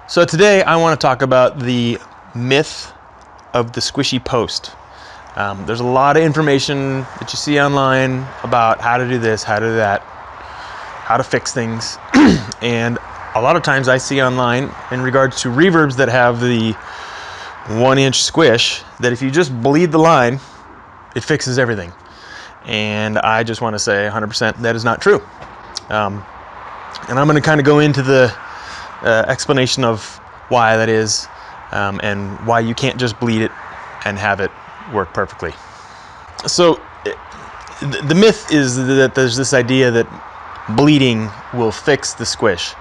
So today I want to talk about the myth of the squishy post. There's a lot of information that you see online about how to do this, how to do that, how to fix things. And a lot of times I see online in regards to reverbs that have the 1-inch squish that if you just bleed the line, it fixes everything. And I just want to say 100% that is not true. And I'm going to kind of go into the explanation of why that is, and why you can't just bleed it and have it work perfectly. So the myth is that there's this idea that bleeding will fix the squish.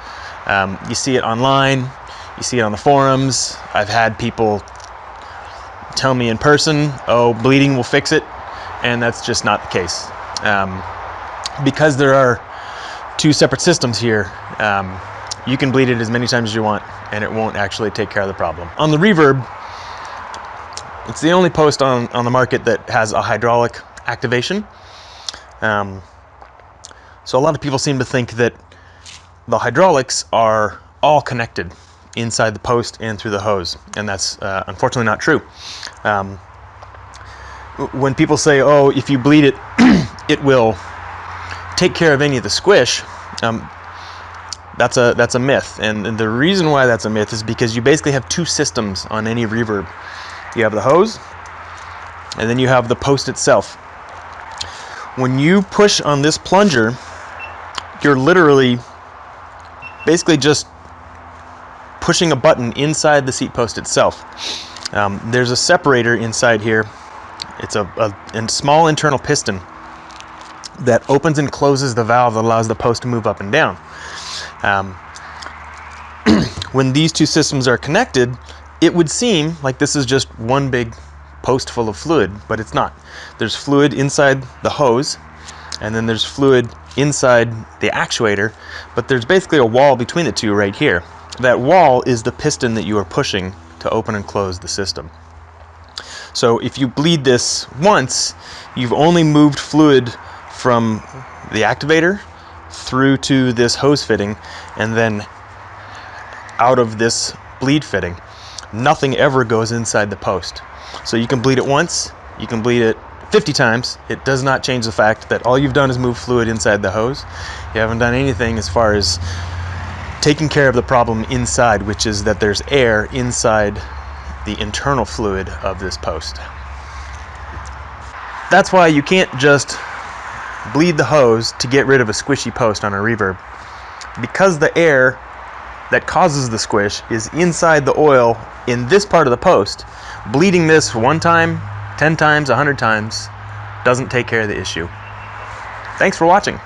You see it online, you see it on the forums. I've had people tell me in person, oh, bleeding will fix it, and that's just not the case. Because there are two separate systems here, you can bleed it as many times as you want and it won't actually take care of the problem. On the Reverb, it's the only post on the market that has a hydraulic activation. So a lot of people seem to think that the hydraulics are all connected inside the post and through the hose, and that's unfortunately not true. When people say, oh, if you bleed it, it will take care of any of the squish, that's a myth. And the reason why that's a myth is because you basically have two systems on any reverb. You have the hose, and then you have the post itself. When you push on this plunger, you're literally basically just pushing a button inside the seat post itself. There's a separator inside here. It's a small internal piston that opens and closes the valve that allows the post to move up and down. When these two systems are connected, it would seem like this is just one big post full of fluid, but it's not. There's fluid inside the hose, and then there's fluid inside the actuator, but there's basically a wall between the two right here. That wall is the piston that you are pushing to open and close the system. So if you bleed this once, you've only moved fluid from the activator through to this hose fitting and then out of this bleed fitting. Nothing ever goes inside the post. So you can bleed it once, you can bleed it 50 times. It does not change the fact that all you've done is move fluid inside the hose. You haven't done anything as far as taking care of the problem inside, which is that there's air inside the internal fluid of this post. That's why you can't just bleed the hose to get rid of a squishy post on a reverb. Because the air that causes the squish is inside the oil in this part of the post, bleeding this one time, 10 times, 100 times doesn't take care of the issue. Thanks for watching.